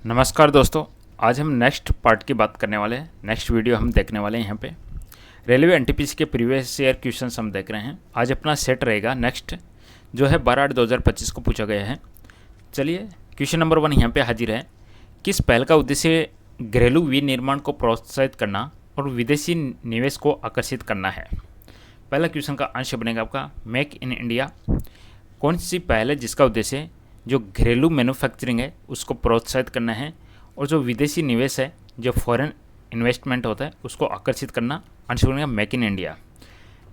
नमस्कार दोस्तों। आज हम नेक्स्ट पार्ट की बात करने वाले हैं। नेक्स्ट वीडियो हम देखने वाले हैं यहाँ पे रेलवे एनटीपीसी के प्रीवियस ईयर क्वेश्चंस हम देख रहे हैं। आज अपना सेट रहेगा नेक्स्ट जो है 12/8/2025 को पूछा गया है। चलिए क्वेश्चन नंबर 1 यहाँ पे हाजिर है। किस पहल का उद्देश्य घरेलू विनिर्माण को प्रोत्साहित करना और विदेशी निवेश को आकर्षित करना है? पहला क्वेश्चन का आंसर बनेगा आपका मेक इन इंडिया। कौन सी पहल है जिसका उद्देश्य जो घरेलू मैन्युफैक्चरिंग है उसको प्रोत्साहित करना है और जो विदेशी निवेश है जो फॉरेन इन्वेस्टमेंट होता है उसको आकर्षित करना? आंसर बनेगा मेक इन इंडिया।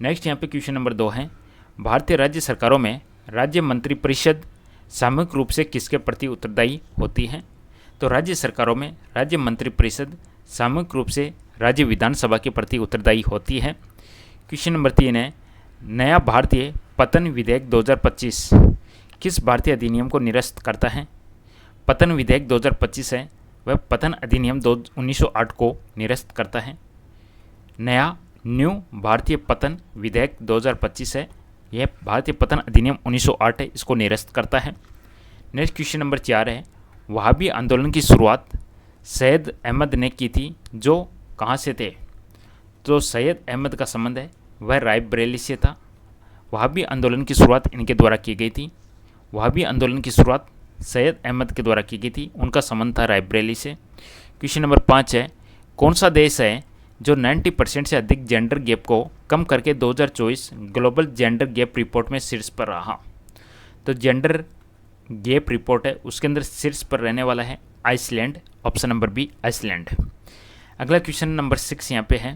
नेक्स्ट यहाँ पे क्वेश्चन नंबर 2 है। भारतीय राज्य सरकारों में राज्य मंत्रिपरिषद सामूहिक रूप से किसके प्रति उत्तरदायी होती है? तो राज्य सरकारों में राज्य मंत्रिपरिषद सामूहिक रूप से राज्य विधानसभा के प्रति उत्तरदायी होती है। क्वेश्चन नंबर 3 है। नया भारतीय पतन विधेयक 2025 किस भारतीय अधिनियम को निरस्त करता है? पतन विधेयक 2025 है वह पतन अधिनियम 1908 को निरस्त करता है। नया न्यू भारतीय पतन विधेयक 2025 है, यह भारतीय पतन अधिनियम 1908 है, इसको निरस्त करता है। नेक्स्ट क्वेश्चन नंबर 4 है। वहाबी आंदोलन की शुरुआत सैयद अहमद ने की थी जो कहाँ से थे? तो सैयद अहमद का संबंध है वह रायबरेली से था। वहाबी आंदोलन की शुरुआत इनके द्वारा की गई थी। वहाबी आंदोलन की शुरुआत सैयद अहमद के द्वारा की गई थी, उनका संबंध था रायबरेली से। क्वेश्चन नंबर 5 है। कौन सा देश है जो 90% से अधिक जेंडर गैप को कम करके 2024 ग्लोबल जेंडर गैप रिपोर्ट में शीर्ष पर रहा? तो जेंडर गैप रिपोर्ट है उसके अंदर शीर्ष पर रहने वाला है Iceland. Option number B Iceland. अगला क्वेश्चन नंबर 6 यहाँ पे है।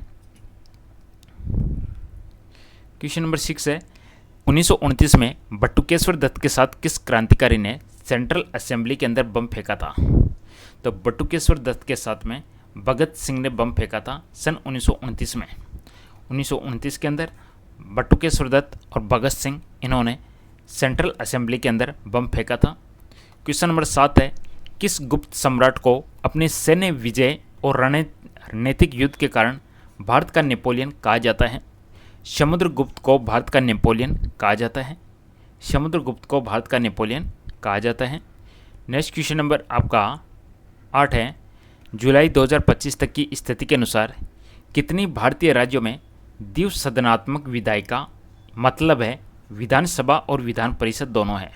क्वेश्चन नंबर 6 है। 1929 में बटुकेश्वर दत्त के साथ किस क्रांतिकारी ने सेंट्रल असेंबली के अंदर बम फेंका था? तो बटुकेश्वर दत्त के साथ में भगत सिंह ने बम फेंका था सन 1929 में। 1929 के अंदर बटुकेश्वर दत्त और भगत सिंह इन्होंने सेंट्रल असेंबली के अंदर बम फेंका था। क्वेश्चन नंबर 7 है। किस गुप्त सम्राट को अपनी सैन्य विजय और रणनीतिक युद्ध के कारण भारत का नेपोलियन कहा जाता है? समुद्रगुप्त को भारत का नेपोलियन कहा जाता है। समुद्रगुप्त को भारत का नेपोलियन कहा जाता है। नेक्स्ट क्वेश्चन नंबर आपका 8 है। जुलाई 2025 तक की स्थिति के अनुसार कितनी भारतीय राज्यों में द्विसदनात्मक विधायी का मतलब है विधानसभा और विधान परिषद दोनों है?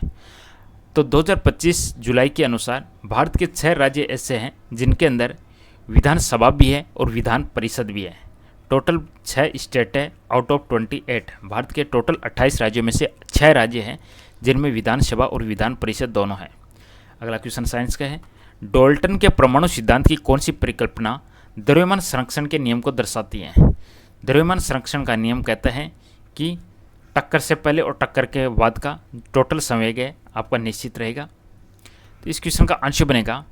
तो 2025 जुलाई के अनुसार भारत के 6 राज्य ऐसे हैं जिनके अंदर विधानसभा भी है और विधान परिषद भी है। टोटल 6 स्टेट है आउट ऑफ 28। भारत के टोटल 28 राज्यों में से 6 राज्य हैं जिनमें विधानसभा और विधान परिषद दोनों हैं। अगला क्वेश्चन साइंस का है। डाल्टन के परमाणु सिद्धांत की कौन सी परिकल्पना द्रव्यमान संरक्षण के नियम को दर्शाती है? द्रव्यमान संरक्षण का नियम कहता है कि टक्कर से पहले और टक्कर के बाद का टोटल संवेग है आपका निश्चित रहेगा। तो इस क्वेश्चन का आंसर बनेगा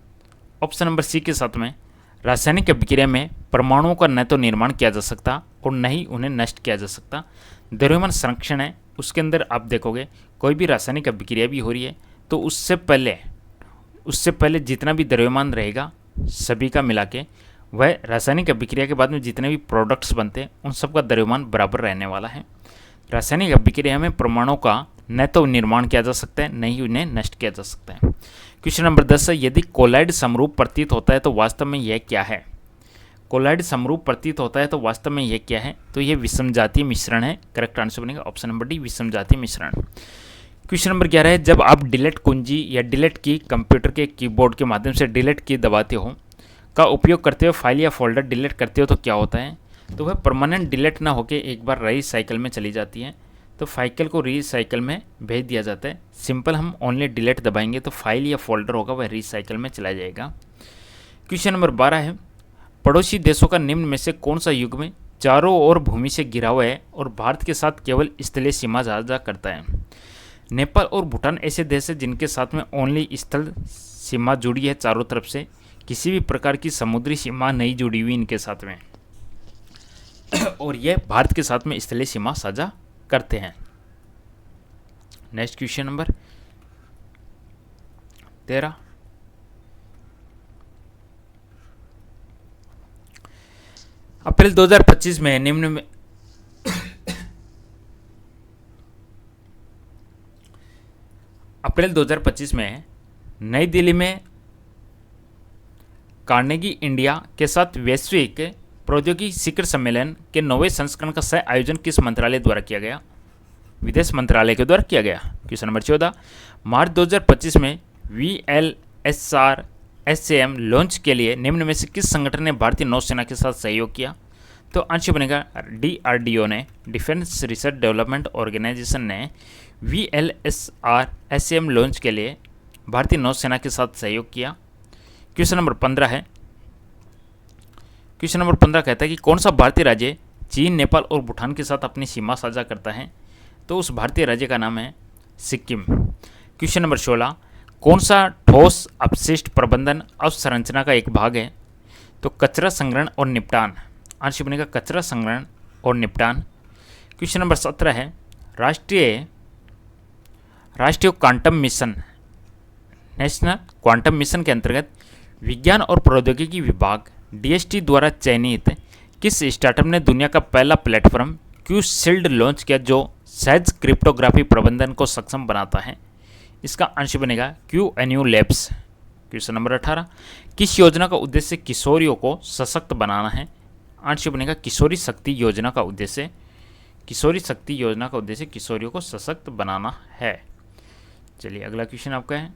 ऑप्शन नंबर सी के साथ में रासायनिक अभिक्रिया में परमाणुओं का न तो निर्माण किया जा सकता और न ही उन्हें नष्ट किया जा सकता। द्रव्यमान संरक्षण है उसके अंदर आप देखोगे कोई भी रासायनिक अभिक्रिया भी हो रही है तो उससे पहले जितना भी द्रव्यमान रहेगा सभी का मिला के वह रासायनिक अभिक्रिया के बाद में जितने भी प्रोडक्ट्स बनते हैं उन सब का द्रव्यमान बराबर रहने वाला है। रासायनिक अभिक्रिया में परमाणुओं का न तो निर्माण किया जा सकता है न ही उन्हें नष्ट किया जा सकता है। क्वेश्चन नंबर 10 है। यदि कोलाइड समरूप प्रतीत होता है तो वास्तव में यह क्या है? कोलाइड समरूप प्रतीत होता है तो वास्तव में यह क्या है? तो यह विषमजातीय मिश्रण है। करेक्ट आंसर बनेगा ऑप्शन नंबर डी विषमजातीय मिश्रण। क्वेश्चन नंबर 11 है। जब आप डिलीट कुंजी या डिलीट की कंप्यूटर के कीबोर्ड के माध्यम से डिलीट की दबाते हो का उपयोग करते हुए फाइल या फोल्डर डिलीट करते हो तो क्या होता है? तो वह परमानेंट डिलीट ना होकर एक बार रीसाइकिल में चली जाती है। तो फाइल को रीसाइकिल में भेज दिया जाता है। सिंपल हम ओनली डिलीट दबाएंगे तो फाइल या फोल्डर होगा वह रीसाइकिल में चला जाएगा। क्वेश्चन नंबर 12 है। पड़ोसी देशों का निम्न में से कौन सा युग में चारों ओर भूमि से घिरा हुआ है और भारत के साथ केवल स्थलीय सीमा साझा करता है? नेपाल और भूटान ऐसे देश हैं जिनके साथ में ओनली स्थल सीमा जुड़ी है चारों तरफ से, किसी भी प्रकार की समुद्री सीमा नहीं जुड़ी हुई इनके साथ में और यह भारत के साथ में स्थलीय सीमा साझा करते हैं। Next question number 13। अप्रैल 2025 में निम्न में अप्रैल 2025 में नई दिल्ली में कार्नेगी इंडिया के साथ वैश्विक प्रौद्योगिकी शिखर सम्मेलन के 9वें संस्करण का सह आयोजन किस मंत्रालय द्वारा किया गया? विदेश मंत्रालय के द्वारा किया गया। क्वेश्चन नंबर 14, मार्च 2025 में VLSR SAM लॉन्च के लिए निम्न में से किस संगठन ने भारतीय नौसेना के साथ सहयोग किया? तो आंसर बनेगा DRDO ने, डिफेंस रिसर्च डेवलपमेंट ऑर्गेनाइजेशन ने VLSR SAM लॉन्च के लिए भारतीय नौसेना के साथ सहयोग किया। क्वेश्चन नंबर 15 है। क्वेश्चन नंबर 15 कहता है कि कौन सा भारतीय राज्य चीन, नेपाल और भूटान के साथ अपनी सीमा साझा करता है? तो उस भारतीय राज्य का नाम है सिक्किम। क्वेश्चन नंबर 16, कौन सा ठोस अपशिष्ट प्रबंधन अवसंरचना का एक भाग है? तो कचरा संग्रहण और निपटान। आंसर बनेगा कचरा संग्रहण और निपटान। क्वेश्चन नंबर 17 है, राष्ट्रीय quantum mission, national quantum mission के अंतर्गत विज्ञान और प्रौद्योगिकी विभाग DST द्वारा चयनित किस स्टार्टअप ने दुनिया का पहला प्लेटफॉर्म क्यूशील्ड लॉन्च किया जो सहज क्रिप्टोग्राफी प्रबंधन को सक्षम बनाता है? इसका आंसर बनेगा QNU लैब्स। क्वेश्चन नंबर 18, किस योजना का उद्देश्य किशोरियों को सशक्त बनाना है? आंसर बनेगा किशोरी शक्ति योजना का उद्देश्य किशोरियों को सशक्त बनाना है। चलिए अगला क्वेश्चन आपका है।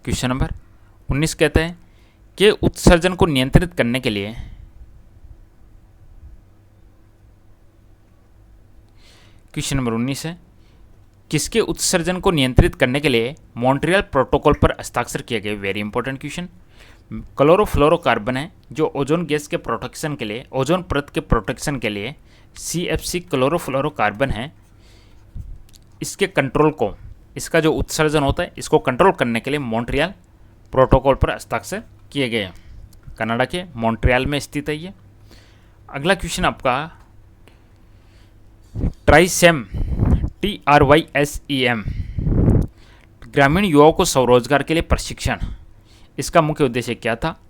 क्वेश्चन नंबर 19 कहता है कि उत्सर्जन को नियंत्रित करने के लिए क्वेश्चन नंबर 19 है, किसके उत्सर्जन को नियंत्रित करने के लिए मॉन्ट्रियल प्रोटोकॉल पर हस्ताक्षर किए गए? Very important question. क्लोरोफ्लोरोकार्बन है जो ओजोन गैस के प्रोटेक्शन के लिए, ओजोन परत के प्रोटेक्शन के लिए CFC क्लोरोफ्लोरोकार्बन है। इसके कंट्रोल को, इसका जो उत्सर्जन होता है इसको कंट्रोल करने के लिए मॉन्ट्रियल प्रोटोकॉल पर हस्ताक्षर किए गए हैं। कनाडा के मॉन्ट्रियल में स्थित है ये। अगला क्वेश्चन आपका ट्राइसेम TRYSEM, ग्रामीण युवाओं को स्वरोजगार के लिए प्रशिक्षण, इसका मुख्य उद्देश्य क्या था?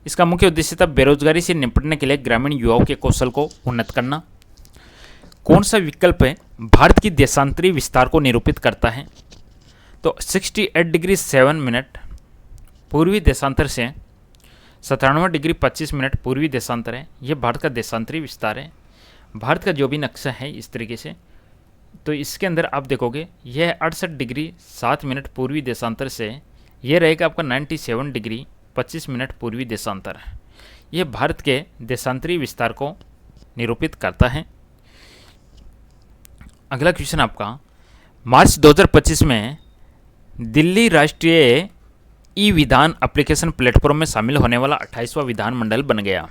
इसका मुख्य उद्देश्य था बेरोजगारी से निपटने के लिए ग्रामीण युवाओं के कौशल को उन्नत करना। कौन सा विकल्प है भारत की देशांतरी विस्तार को निरूपित करता है? तो 68 डिग्री 7 मिनट पूर्वी देशांतर से 97 डिग्री 25 मिनट पूर्वी देशांतर है। यह भारत का देशांतरी विस्तार है। भारत का जो भी नक्शा है इस तरीके से, तो इसके अंदर आप देखोगे यह 68 डिग्री 7 मिनट पूर्वी देशांतर से यह रहेगा आपका 97 डिग्री 25 मिनट पूर्वी देशांतर। यह भारत के देशांतरी विस्तार को निरूपित करता है। अगला क्वेश्चन आपका, मार्च 2025 में दिल्ली राष्ट्रीय ई-विधान एप्लीकेशन प्लेटफॉर्म में शामिल होने वाला 28वां विधानमंडल बन गया।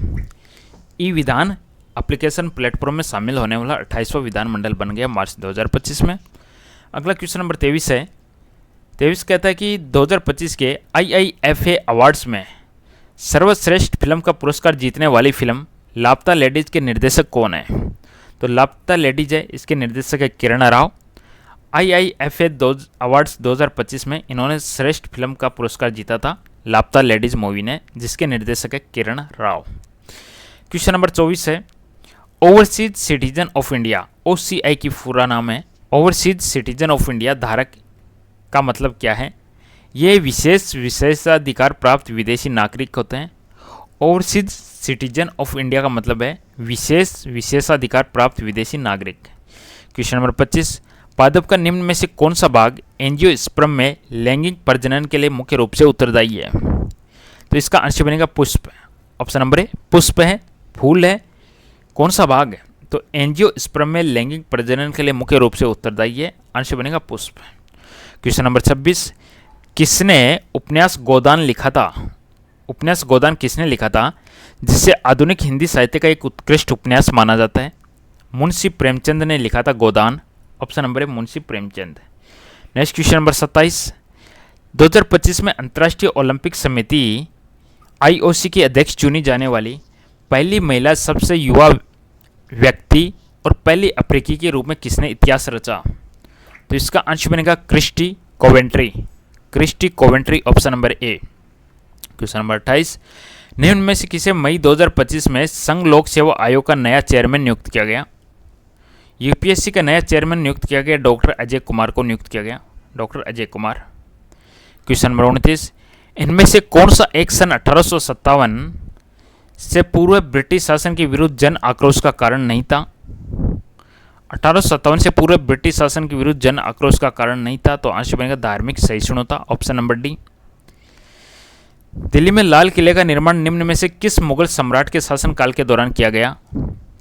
ई-विधान एप्लीकेशन प्लेटफॉर्म में शामिल होने वाला 28वां विधानमंडल बन गया मार्च 2025 में। अगला क्वेश्चन नंबर 23 है। 23 कहता है कि 2025 के IIFA अवार्ड्स में सर्वश्रेष्ठ फिल्म का पुरस्कार जीतने वाली फिल्म लापता लेडीज के निर्देशक कौन है? तो लापता लेडीज है, इसके निर्देशक है किरण राव। IIFA अवार्ड्स 2025 में इन्होंने श्रेष्ठ फिल्म का पुरस्कार जीता था लापता लेडीज मूवी ने, जिसके निर्देशक है किरण राव। क्वेश्चन नंबर 24 है, overseas citizen of India, OCI की पूरा नाम है ओवरसीज सिटीजन ऑफ इंडिया, धारक का मतलब क्या है? ये विशेषाधिकार प्राप्त विदेशी नागरिक होते हैं। ओवरसीज सिटीजन ऑफ इंडिया का मतलब है विशेषाधिकार प्राप्त विदेशी नागरिक। क्वेश्चन नंबर 25, पादप का निम्न में से कौन सा भाग एंजियोस्पर्म में लैंगिक प्रजनन के लिए मुख्य रूप से उत्तरदायी है? तो इसका आंसर बनेगा पुष्प। ऑप्शन नंबर ए पुष्प है, फूल है, कौन सा भाग? तो एंजियोस्पर्म में लैंगिक प्रजनन के लिए मुख्य रूप से उत्तरदायी है, आंसर बनेगा पुष्प। क्वेश्चन नंबर 26, किसने उपन्यास गोदान लिखा था? उपन्यास गोदान किसने लिखा था जिसे आधुनिक हिंदी साहित्य का एक उत्कृष्ट उपन्यास माना जाता है? मुंशी प्रेमचंद ने लिखा था गोदान। ऑप्शन नंबर है Munshi Premchand. Next question number 27, 2025 में अंतर्राष्ट्रीय ओलंपिक समिति IOC की अध्यक्ष चुनी जाने वाली पहली महिला, सबसे युवा व्यक्ति और पहली अफ्रीकी के रूप में किसने इतिहास रचा? तो इसका आंसर बनेगा Christie Coventry, option number A. Question number 28, निम्न में से किसे मई 2025 में संघ लोक सेवा आयोग का नया चेयरमैन नियुक्त किया गया? UPSC का नया चेयरमैन नियुक्त किया गया डॉक्टर अजय कुमार को नियुक्त किया गया, doctor Ajay Kumar. Question number 29, इनमें से कौन सा एक सन 1857 से पूर्व ब्रिटिश शासन के विरुद्ध जन आक्रोश का कारण नहीं था? 1857 से पूर्व ब्रिटिश शासन के विरुद्ध जन आक्रोश का कारण नहीं था, तो आंसर बनेगा धार्मिक सहिष्णुता, ऑप्शन नंबर डी। दिल्ली में लाल किले का निर्माण निम्न में से किस मुगल सम्राट के शासनकाल के दौरान किया गया?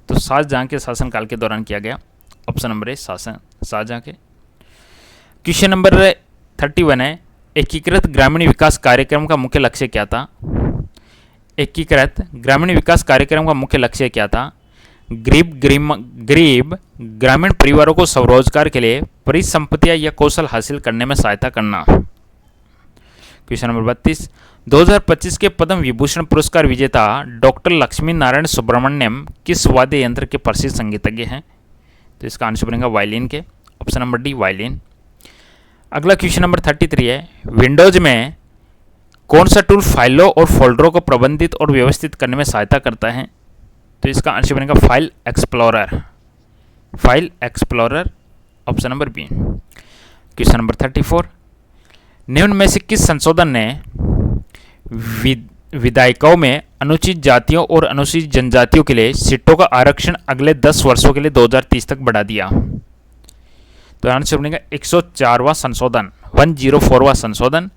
तो शाहजहां के शासनकाल के दौरान किया गया, ऑप्शन नंबर ए शाहजहां के। क्वेश्चन नंबर 31 है, एकीकृत ग्रामीण विकास कार्यक्रम का मुख्य लक्ष्य क्या था? एकीकृत ग्रामीण विकास कार्यक्रम का मुख्य लक्ष्य क्या था? गरीब ग्रामीण परिवारों को स्वरोजगार के लिए परिसंपत्तियां या कौशल हासिल करने में सहायता करना। क्वेश्चन नंबर 32, 2025 के पद्म विभूषण पुरस्कार विजेता डॉक्टर लक्ष्मी नारायण सुब्रमण्यम किस वाद्य यंत्र के प्रसिद्ध संगीतज्ञ हैं? तो इसका आंसर बनेगा वायलिन के, ऑप्शन नंबर डी वायलिन। अगला क्वेश्चन नंबर 33 है, विंडोज में कौन सा टूल फाइलों और फोल्डरों को प्रबंधित और व्यवस्थित करने में सहायता करता है? तो इसका आंसर बनेगा file explorer, file explorer, option number B. Question number 34, निम्न में से किस संशोधन ने विधायिकाओं में अनुसूचित जातियों और अनुसूचित जनजातियों के लिए सीटों का आरक्षण अगले 10 वर्षों के लिए 2030 तक बढ़ा दिया? तो आंसर बनेगा 104वां संशोधन, 104वां संशोधन।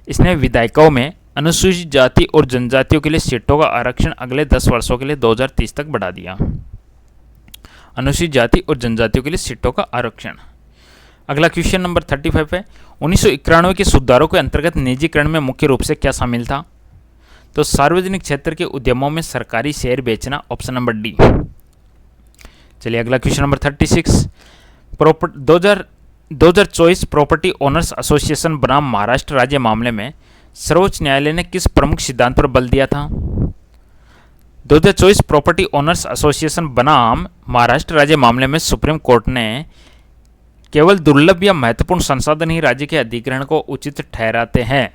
इसने विधायिकाओं में अनुसूचित जाति और जनजातियों के लिए सीटों का आरक्षण अगले 10 वर्षों के लिए 2030 तक बढ़ा दिया। अनुसूचित जाति और जनजातियों के लिए सीटों का आरक्षण। अगला क्वेश्चन नंबर 35 है, 1991 के सुधारों के अंतर्गत निजीकरण में मुख्य रूप से क्या शामिल था? तो सार्वजनिक क्षेत्र के उद्यमों में सरकारी शेयर बेचना, ऑप्शन नंबर डी। चलिए अगला question number 36, 2024 property owners association बनाम महाराष्ट्र राज्य मामले में सर्वोच्च न्यायालय ने किस प्रमुख सिद्धांत पर बल दिया था? 2024 प्रॉपर्टी ओनर्स एसोसिएशन बनाम महाराष्ट्र राज्य मामले में सुप्रीम कोर्ट ने केवल दुर्लभ या महत्वपूर्ण संसाधन ही राज्य के अधिग्रहण को उचित ठहराते हैं।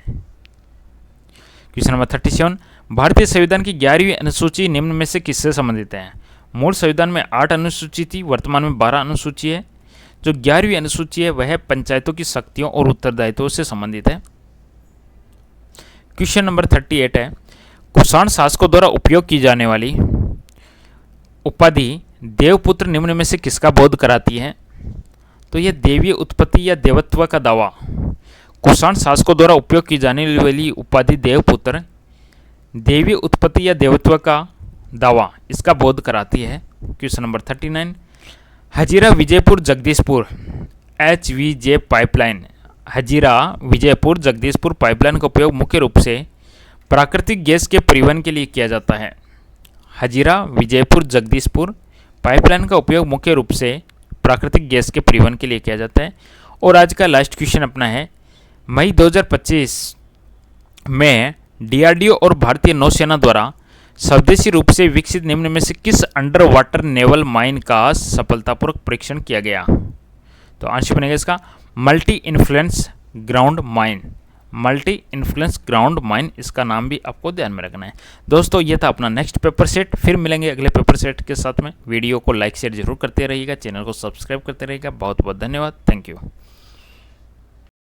क्वेश्चन नंबर 37, भारतीय संविधान की 11वीं अनुसूची निम्न में से किससे संबंधित है? मूल संविधान में 8 अनुसूची थी, वर्तमान में 12 अनुसूची है। जो 11वीं अनुसूची है वह पंचायतों की शक्तियों और उत्तरदायित्वों से संबंधित है। क्वेश्चन नंबर 38 है, कुषाण शासकों द्वारा उपयोग की जाने वाली उपाधि देवपुत्र निम्न में से किसका बोध कराती है? तो यह देवीय उत्पत्ति या देवत्व का दावा। कुषाण शासकों द्वारा उपयोग की जाने वाली उपाधि देवपुत्र देवीय उत्पत्ति या देवत्व का दावा इसका बोध कराती है। Question number 39, Hazira Vijaypur Jagdishpur HVJ pipeline, Hazira Vijaypur Jagdishpur pipeline का उपयोग मुख्य रूप से प्राकृतिक गैस के परिवहन के लिए किया जाता है। हजीरा विजयपुर जगदीशपुर पाइपलाइन का उपयोग मुख्य रूप से प्राकृतिक गैस के परिवहन के लिए किया जाता है। और आज का लास्ट क्वेश्चन अपना है, मई 2025 में DRDO और भारतीय नौसेना द्वारा स्वदेशी रूप से विकसित निम्न में से किस अंडर वाटर नेवल माइन का सफलतापूर्वक परीक्षण किया गया? तो आंसर बनेगा इसका multi influence ground mine, multi influence ground mine, इसका नाम भी आपको ध्यान में रखना है। दोस्तों ये था अपना नेक्स्ट पेपर सेट, फिर मिलेंगे अगले पेपर सेट के साथ में। वीडियो को लाइक शेयर जरूर करते रहिएगा, चैनल को सब्सक्राइब करते रहिएगा। बहुत बहुत धन्यवाद, थैंक यू।